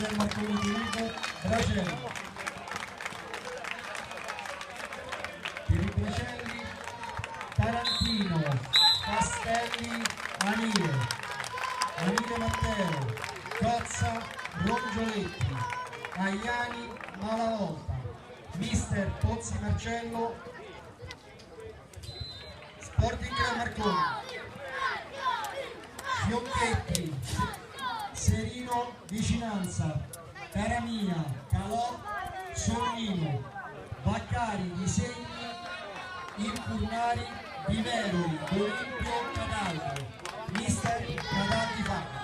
del Marconi Filippo Bracelli. Piripicelli Tarantino, Castelli Anile, Anile Matteo, Cozza Rongioletti, Aiani Malavolta, Mister Pozzi Marcello, Sporting Club Marconi, Fiocchetti, Serino Vicinanza, Caramia, Calò, Sorrino, Baccari, Disegni, Impurnari, Viveroli, Olimpio, Cataldo, Mister Cataldi Fabio.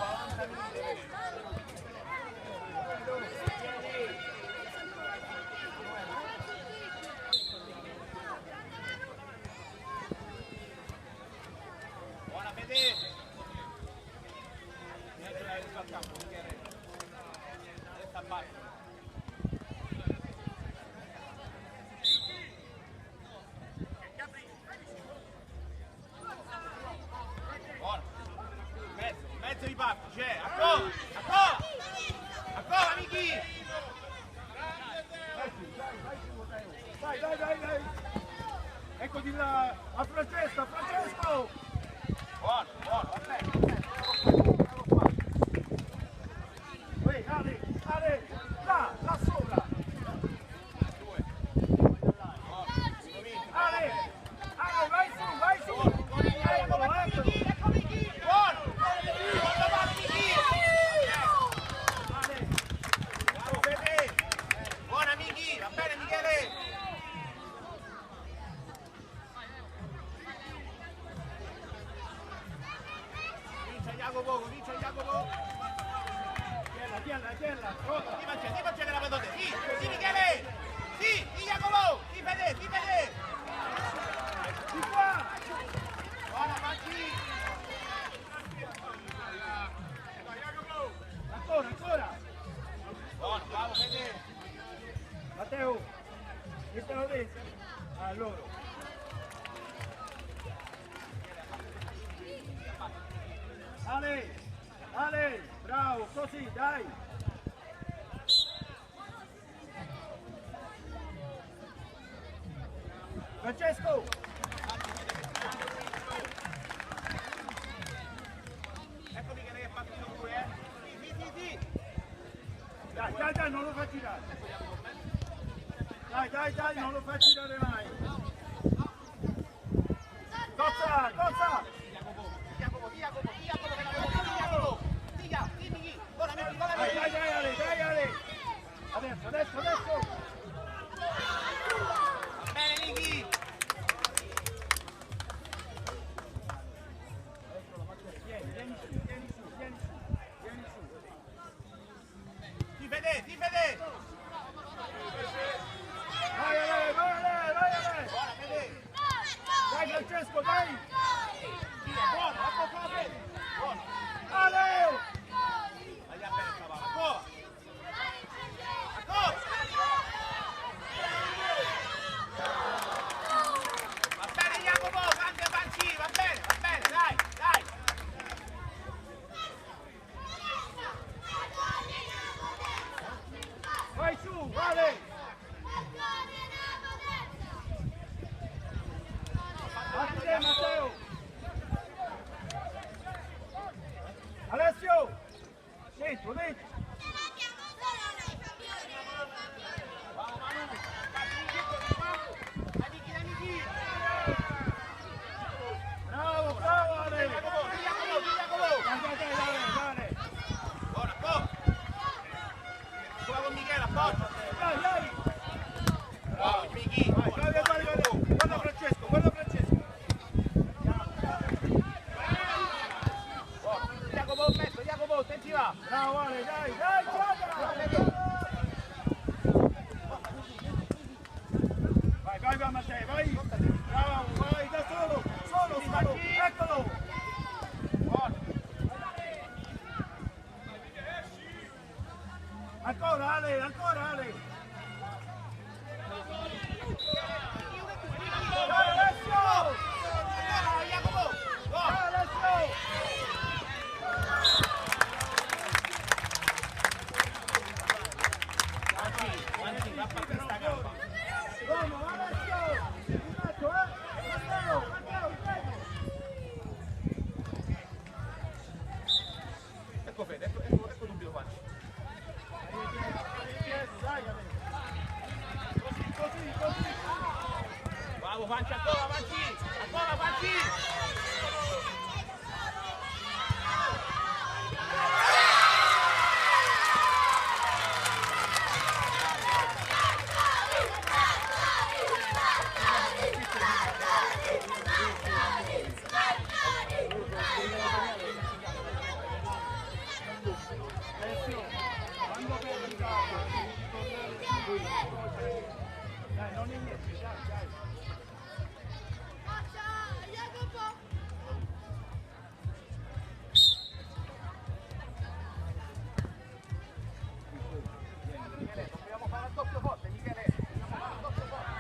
Buona vedere! Mezzo di parte, c'è, ancora, amici! Dai! Eccoti là, a Francesco! Buono, va bene. Ale, là sopra! Ale, vai su! Eccomi chi! Buono! Buona amici, va bene Michele! Comincia Jacopo! Tienla! Ti faccio che la vedo te! Sì Michele! Sì Jacopo! Sì Fede! Di qua! Buona Maggi! Ancora! Buono, bravo Fede! Matteo! Mettelo dentro! A loro! Ale, bravo, così, dai! Francesco! Eccomi che lei è fatto pure, Sì! Dai, non lo fa girare! Dai, non lo fa girare mai! Cozza! Dai, Ale! Adesso! Va bene, Niki! Vieni su! Ti vede! Vai, Ale! Buona, Fede! Dai, Francesco, dai! Buono! Ale! Vai a bene, cavolo! Ancora! Va bene Jacopo, anche Banci, va bene, dai! Vai su, vale! Fatti te Matteo! Alessio! Dentro! Bravo Ale! Dai! Buona, Sulla con Michele, appoggia! Dai! Bravo, Michi! Guarda Francesco! Jacopo, senti là! Bravo Ale, dai! Vai Matteo, vai! Bravo, vai da solo! Eccolo! Buono! Ancora Ale! Dai Alessio! Jacopo! Dai Alessio! Avanti, ancora, avanti! Dai, non è niente, dai. Dobbiamo fare il doppio forte, Michele. Dobbiamo fare il doppio forte.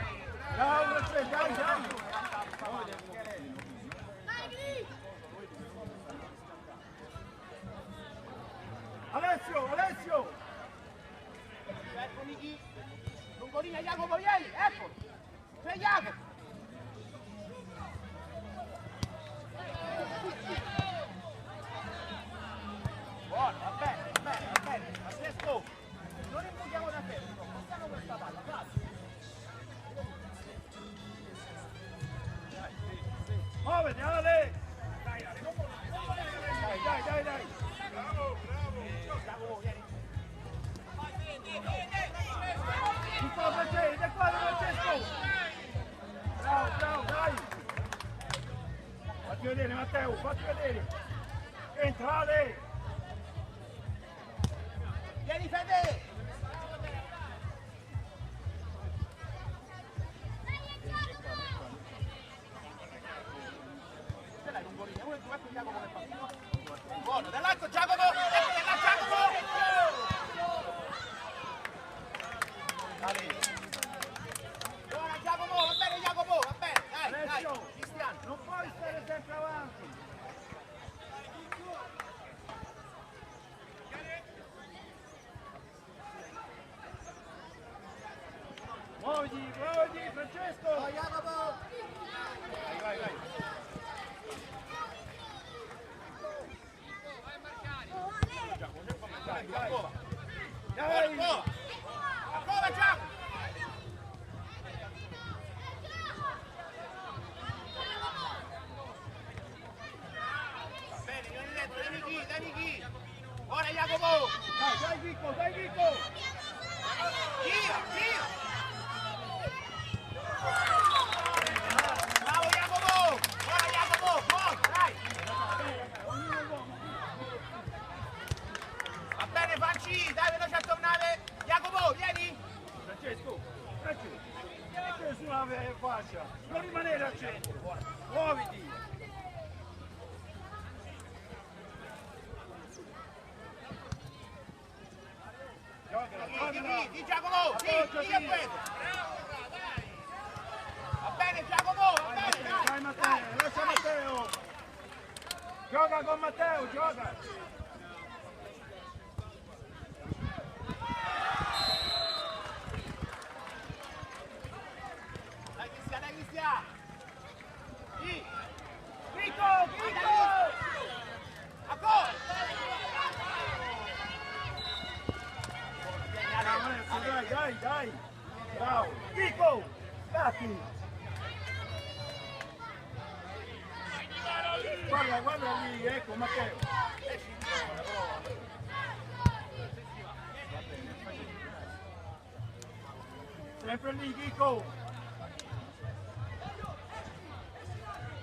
Dai. Alessio! Ecco Michi. Lungolina, Jacopo, vieni, ecco. C'è Jacopo. Buono, va bene. Francesco, non imbuchiamo da te, passiamo questa palla, grazie. Muoviti, Ale! Dai, non muoviti. Dai. Bravo. Jacopo, vieni. Piccolo Francesco, Francesco! Bravo, dai! Fatti vedere Matteo, fatti vedere! Entrate! Vieni Fede! C'è la lungolina, uno e due, ecco Giacomo che fa. Buono, dall'alto Giacomo! Ecco Giacomo! Buona Giacomo, va bene, dai, Cristiano. Non puoi stare sempre avanti. Muoviti, Francesco. Vai, Jacopo. Vai. Dai. Ancora Giacomo. Dai Michi! Buona Jacopo! Dai Vico! Gira! Bravo Jacopo! Buona Jacopo! Buono, dai! Va bene Fanci, dai veloce a tornare! Jacopo, vieni! Francesco! Mettiti sulla faccia! Non rimanere al centro! Muoviti! Di Giacomo, sì, io puedo. Va bene Giacomo, va bene, dai Matteo, lascia Matteo. Gioca con Matteo, gioca. Dai Cristian. Sì. Vico. Ancora. Dai! Bravo! Vico! Dati! Guarda lì, ecco Matteo! Sempre lì, Vico!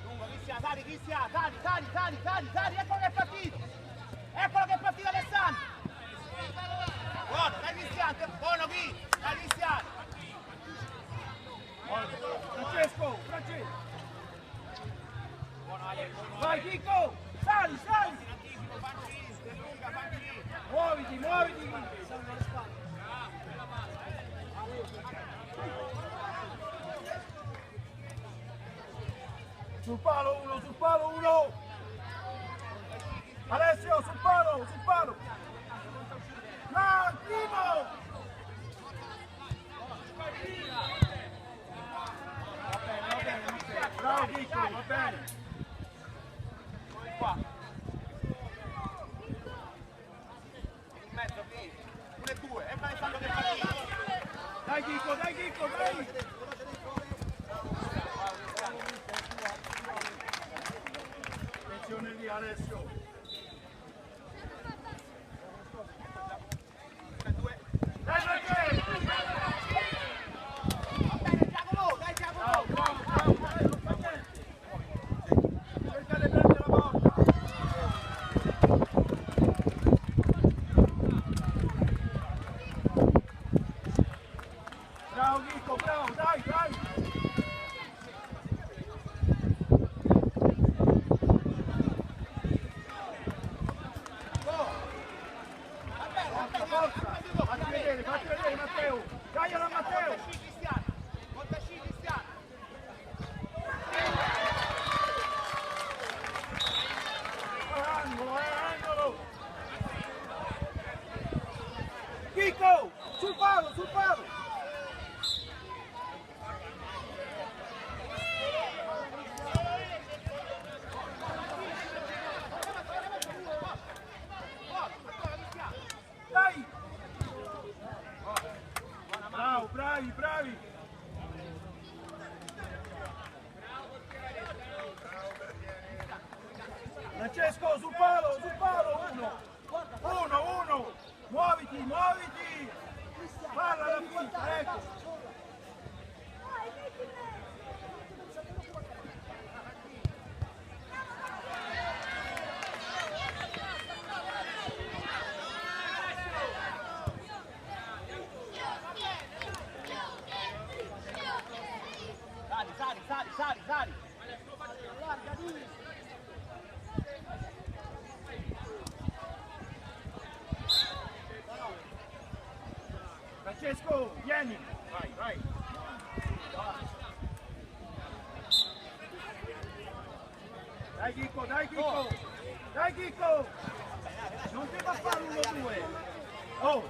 Lungo, Cristian, sali, eccolo che è partito! Alessandro! Buono, dai Cristian, buono qui, dai Cristian. Francesco. Buono Ale. Vai Chico, sali. Muoviti. Sul palo uno. Alessio, sul palo. No, primo! Va bene. Bravo Chico, va bene. Qua. In mezzo qui. 1-2, è Alessandro che fa. Dai Chico, dai! posizione lì Alessio. Dai Matteo! Va bene Giacomo, dai Giacomo! Bravo, bravo, non fa niente! Cerca di prendere la porta! Bravo Nico, bravo, dai, dai! Fatti vedere Matteo! Dagliela Matteo! Montaci Cristiano! Angolo, angolo! Chico! Sul palo, sul palo! Dai! Bravo, bravi, bravi! Francesco, sul palo, uno! Muoviti, muoviti! Palla la punta, ecco! Sari! Francesco, vieni! Vai! Dai Chico! Non ti va a fare 1-2! Oh!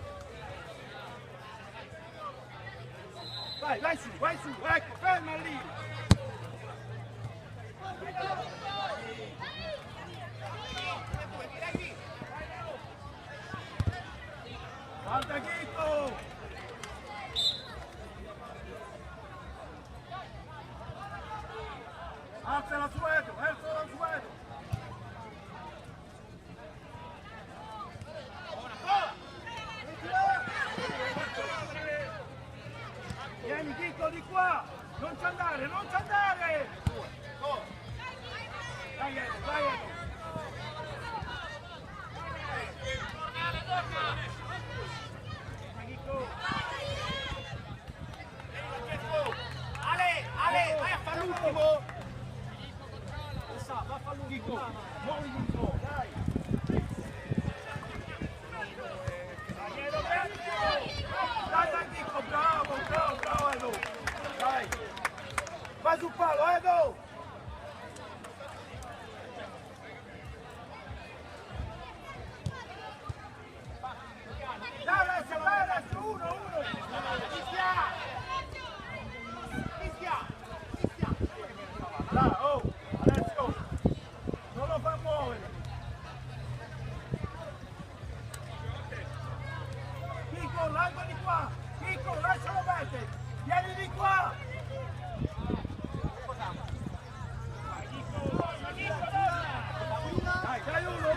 Vai su, ecco, ferma lì! Guarda Chico! Alzala su Edo! Vieni Chico di qua! Non ci andare! Dai Edo! Ale, vai a fare l'ultimo! Va a fare l'ultimo! Muovi l'ultimo, dai! Dai Chico, bravo Edo! Dai! Vai sul palo, Edo! Dai Alessio, uno! Cristiano! Là, oh! Alessio! Non lo fa muovere! Chico, largo di qua! Chico, lascialo perdere! Vieni di qua! Dai uno!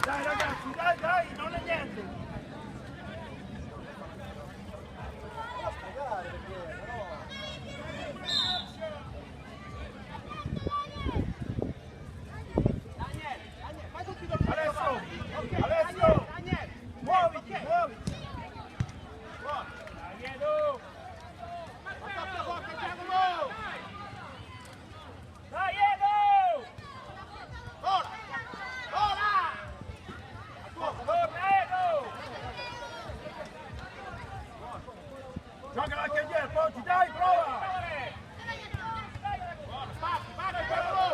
Dai ragazzi, dai, non è niente! Alessio! Muoviti! Dai, Edo! Attacca forte, Giacomo! oggi, dai, prova! Spazio, vai, bravo!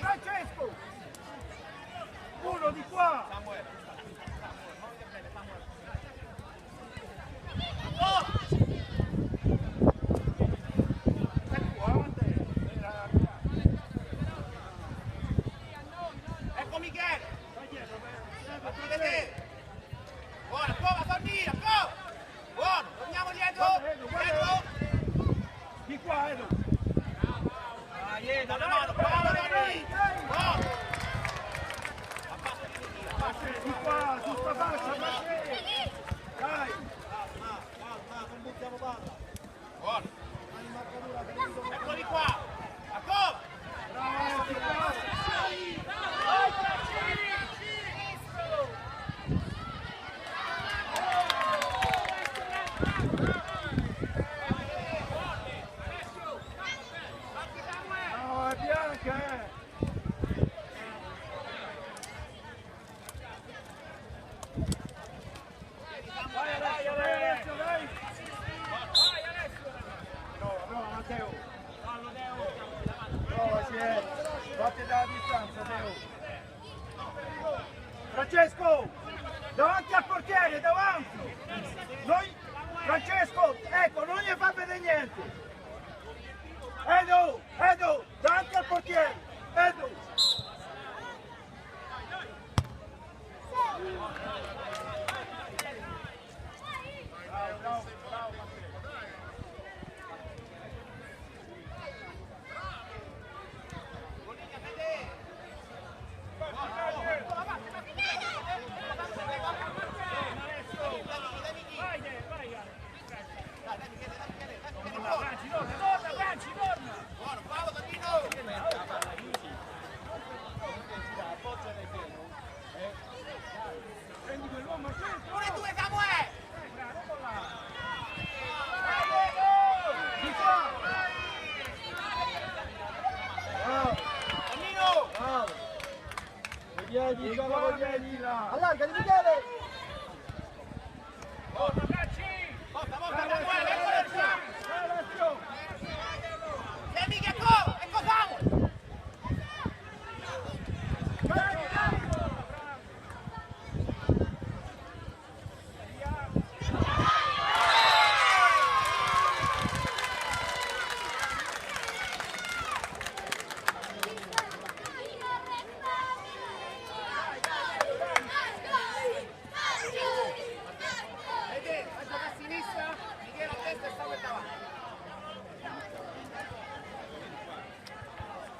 Francesco! Uno di qua! Ecco Michele! Fatti vedere! Buona, prova, Farmina, prova! Buono, torniamo dietro! Dietro! Di qua, Edo! Da una mano, bravo Dani! Buono! Di qua, su sta faccia, dai! Non buttiamo palla! Buono! Eccoli qua! Bravo! No, è bianca, Vai Alessio, dai! Vai Alessio! No, Matteo! Fallo Teo! Prova, fate dalla distanza, Teo! Francesco! Davanti al portiere, davanti! Francesco, ecco, non gli fa vedere niente! Edo, davanti al portiere! Edo! Bravo. Prendi quell'uomo al centro! 1 e 2 Samuele! Di qua! Cammino! Bravo! Vediamo, gioca là! Allarga di Michele! Forza Bracci! Forza Samuele! Eccolo! E mica ecco Samuele!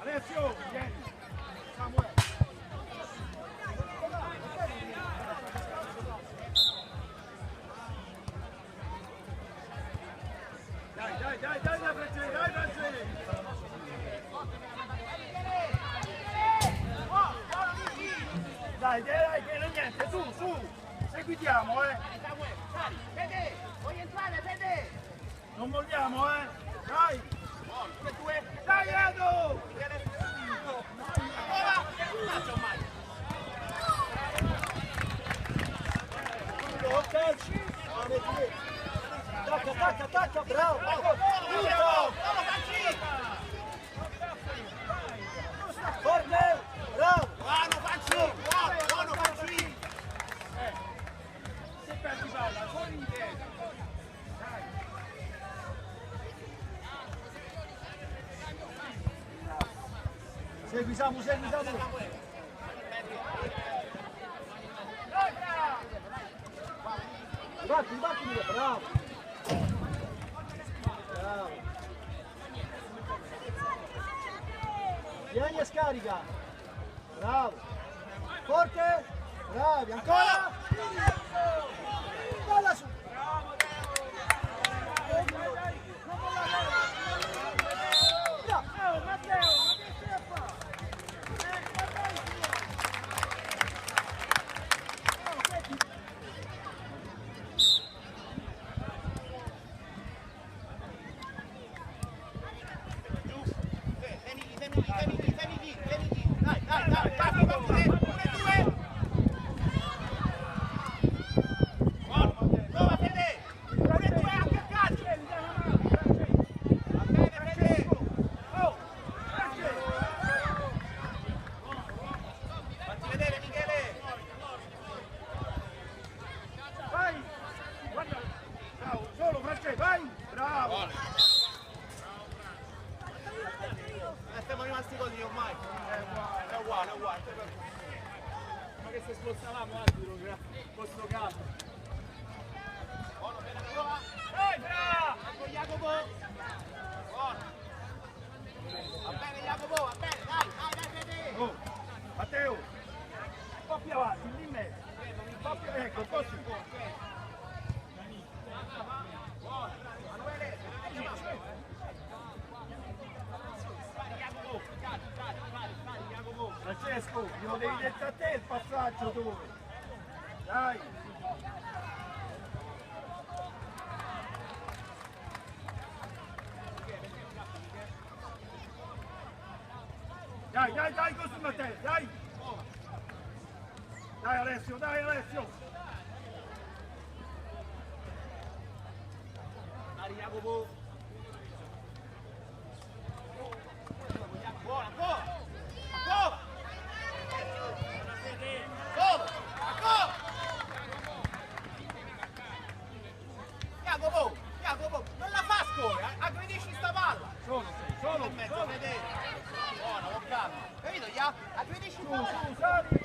Alessio, vieni! Samuele! Dai, Francesco! Dai, che non niente, su! Seguitiamo, Fede, vuoi entrare, Fede? Non vogliamo, Dai! Dai, Edo! Attacca, bravo! Forte! Bravo! Buono Facci! Se perdi palla, fuori indietro! Segui Samu, segui Samu. Batti, bravo. Bravo. Vieni e scarica. Bravo. Forte. Bravi, ancora. Dalla su. Siamo rimasti così ormai. È uguale. Ma che se spostavamo altro questo caso. Buono, bene, prova. Bravo! Con Jacopo. Buono. Va bene Jacopo, va bene, dai, Fede. Oh, Matteo. Un po' più avanti, lì in mezzo. Un po' più, ecco, così. Buono. Manuele. Francesco, glielo devi dire a te il passaggio tu. Dai. Dai così Matteo, dai. Dai Alessio. Dai Jacopo. Buono, ancora. Jacopo, non la fa scuola, aggredisci sta palla. Solo in mezzo, vedete. Buono, con calma. Capito, aggredisci il palla.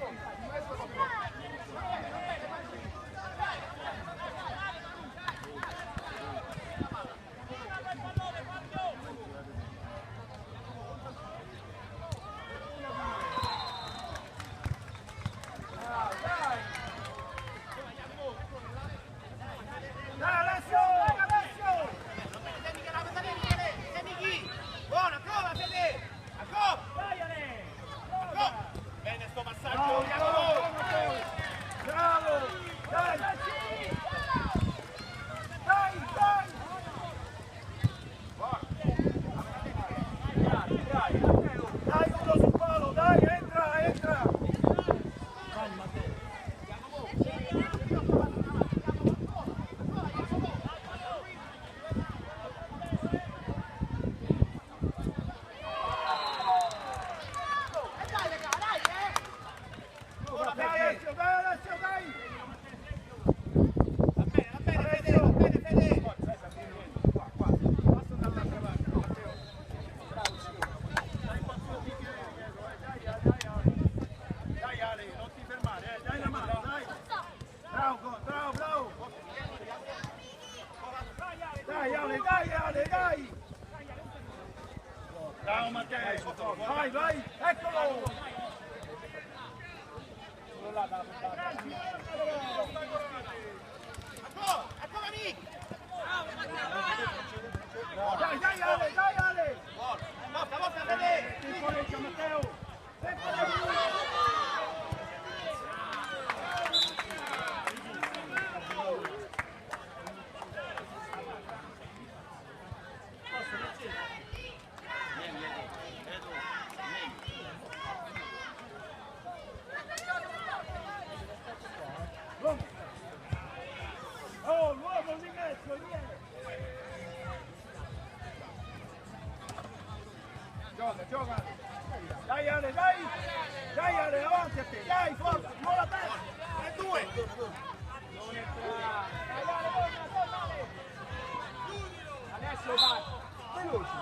sali. Dai! Bravo Matteo! Vai! Eccolo! Ancora Nick! Dai Ale! Forza, Fede! Piccoleggia Matteo! Oh, l'uomo di mezzo, vieni! Gioca! Dai Ale, avanti a te! Dai, forza, non la perdi! E due! Adesso vai! Veloce!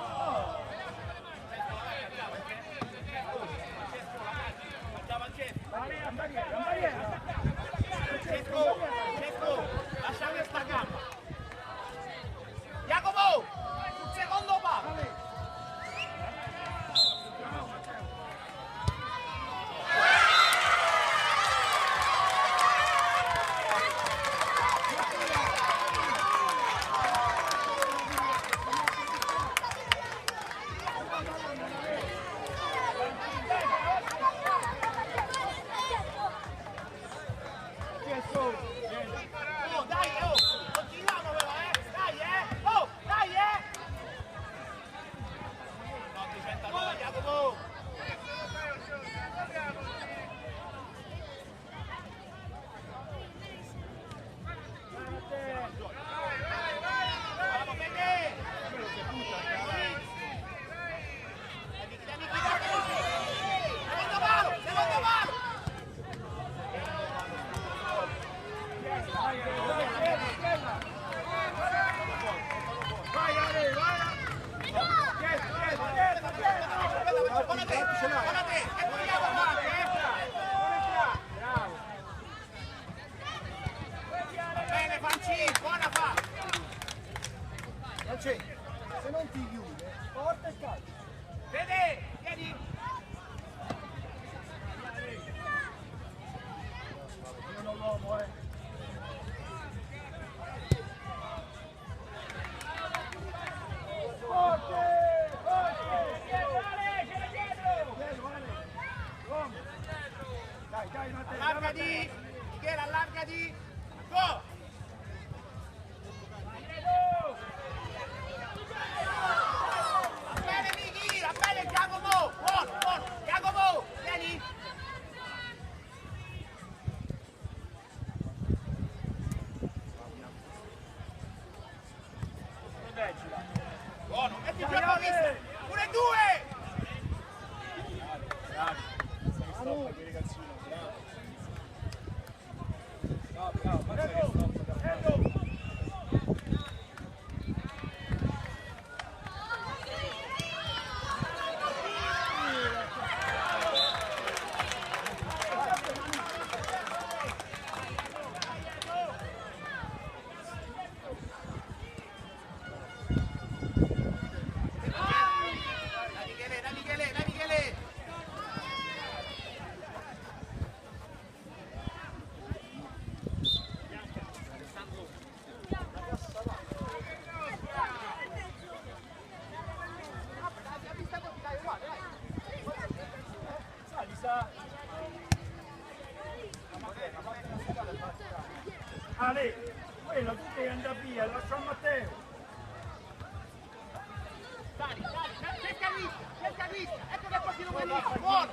buono, buono,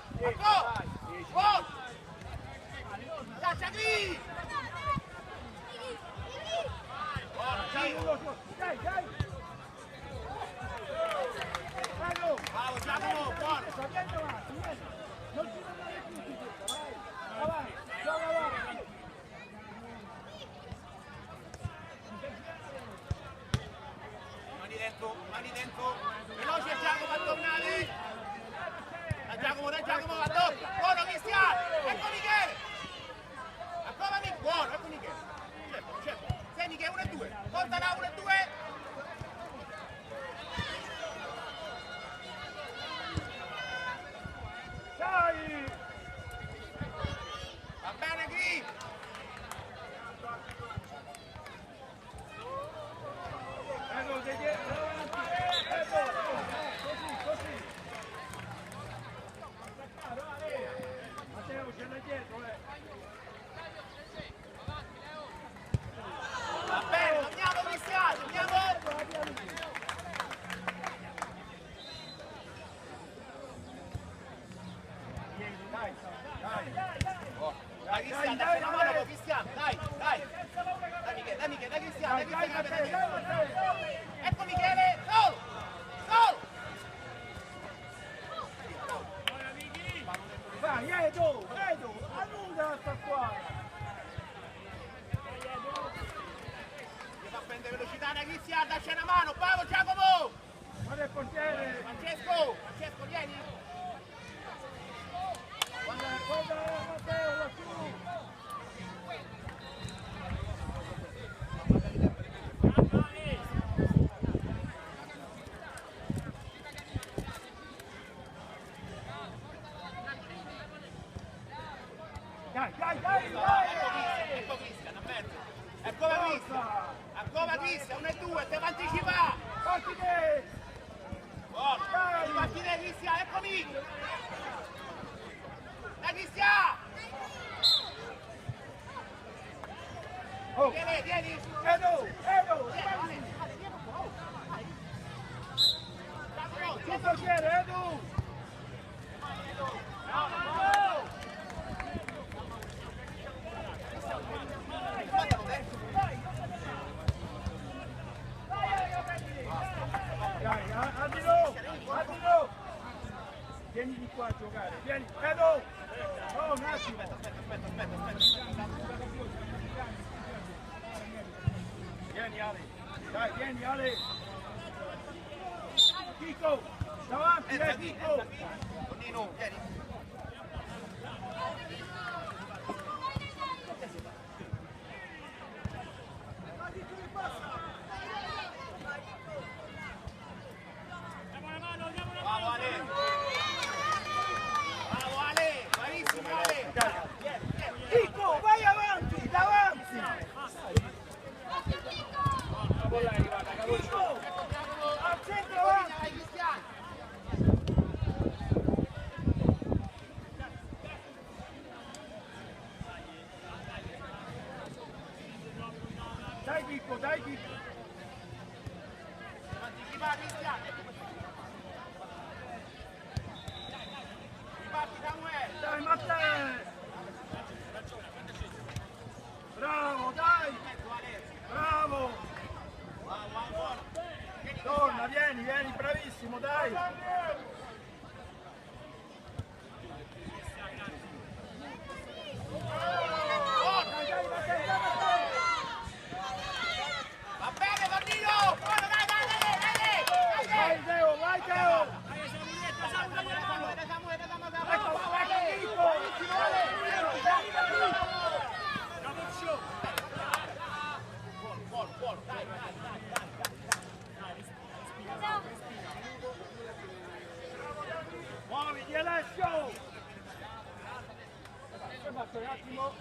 buono. Caccia qui. Buono, Dai, dai! Bravo! Bravo Giacomo, buono! Vieni avanti, vieni! Non ti mandare più di questo, vai! Avanti, gioca avanti! Mani dentro! Veloce Giacomo a tornare! Dai Giacomo, a doppio! Buono Cristiano! Ecco Michele! Accomami! Buono, ecco Michele! Certo! Segni che è 1 e 2! Contala 1 e 2! Dai! Va bene Gri! Ecco, sei dietro, avanti! Ecco! Così! Matteo, ce l'hai dietro, Va bene, torniamo Cristiano, torniamo! Dai Cristiano, dai una mano con Cristiano, dai! Dai Michele, dai Cristiano, ecco Michele, solo! vai, Edo, allunga sta squadra! Ti fa prendere velocità da Cristiano, dacci una mano, bravo Giacomo! Guarda il portiere! Francesco, vieni! Guarda Matteo, lassù! Dai! Ecco Cristiano, ancora Cristiano, 1 e 2, te va anticipa! Parti te! Buono, Dai! parti te Cristiano, eccomi! Dai Cristiano! Oh! Vieni! Edo! Sul portiere, Edo! Dai, Adilo! Vieni di qua a giocare, vieni! Edo! Oh, un attimo! Aspetta. Vieni Ale! Dai, vieni Ale! Chico! Davanti, Chico! Nino, vieni! Bravo Ale! Bravissimo Ale! Chico, vai avanti, davanti! Chico! Al centro avanti! Vai Cristiano! Dai Chico! Anticipa Cristiano! Riparte Samuele! Dai Matteo! Bravo, dai! Bravo! Torna, vieni, bravissimo, dai! Va bene Tornino! Buono, dai! Vai Teo, vai Teo! Ecco, buono, dai! Muoviti Alessio! Un attimo.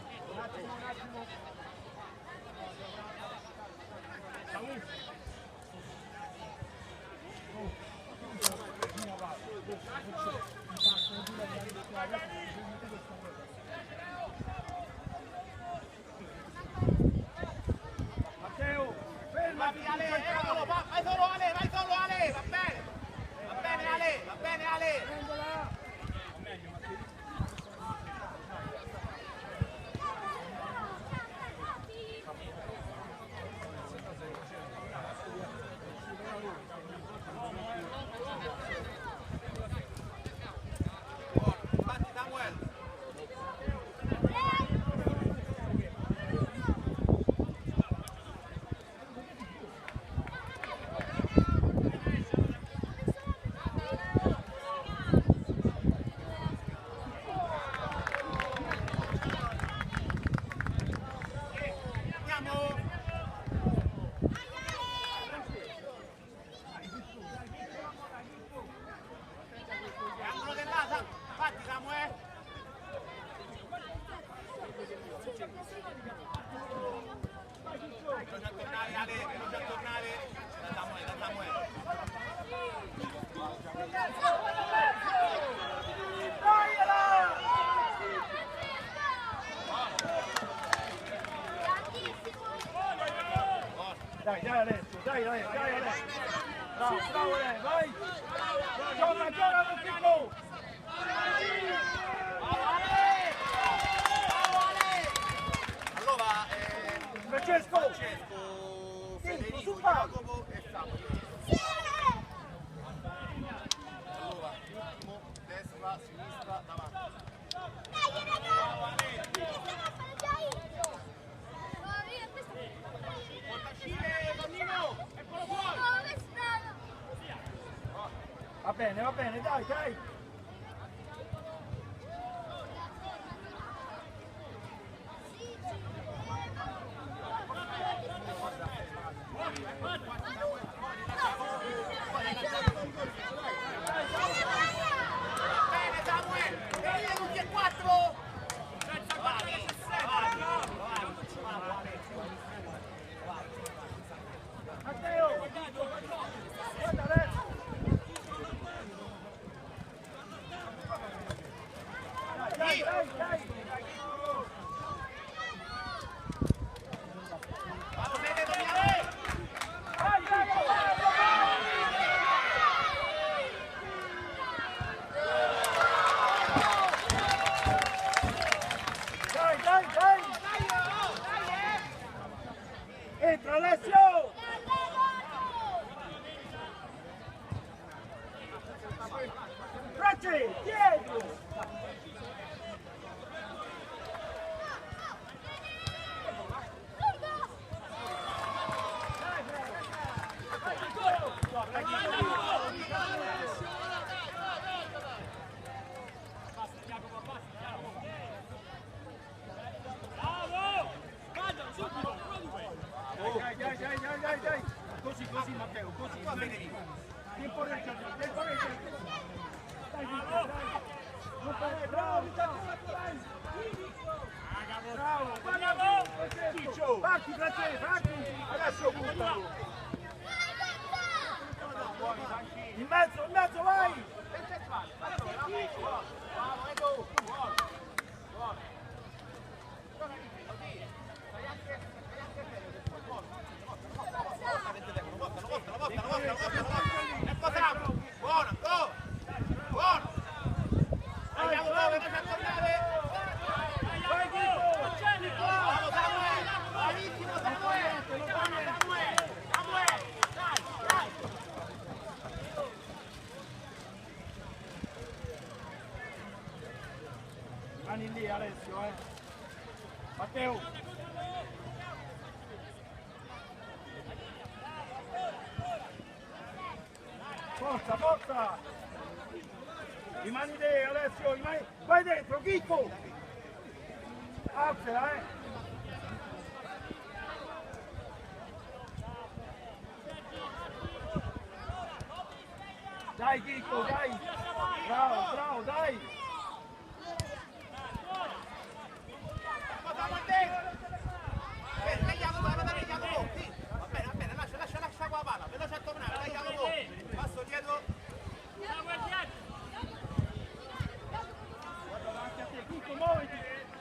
Matteo, fermati! Eccolo, vai solo Ale, va bene Ale! Prendola! dai, Ale. Bravo, Ale, vai. Gioca, non Chicco. Allora, Francesco, Federico, Jacopo e Samuel. Allora, destra, sinistra, davanti. Eccolo fuori! va bene, dai. Bene Samuel! Venite tutti e quattro! Matteo, guarda adesso. Dai. Vamos, Fede, dominare! Dai! Entra Alessio! Franci, dietro! Dai! Così Matteo, così. Tempo del giardino. Dai. Non fare, bravo! Bravo! Parti, Francesco, adesso buttalo! In mezzo, vai! Ecco Samu! Buono, go! Buono! Andiamo, veloce a tornare! Vai, Chico! Bravo Samuel! Bravissimo Samuel! Samuel! Dai! Mani lì Alessio, Matteo! Forza! Rimani lì Alessio, vai dentro, Chicco! Alzela, Dai Chicco, dai! Bravo, dai!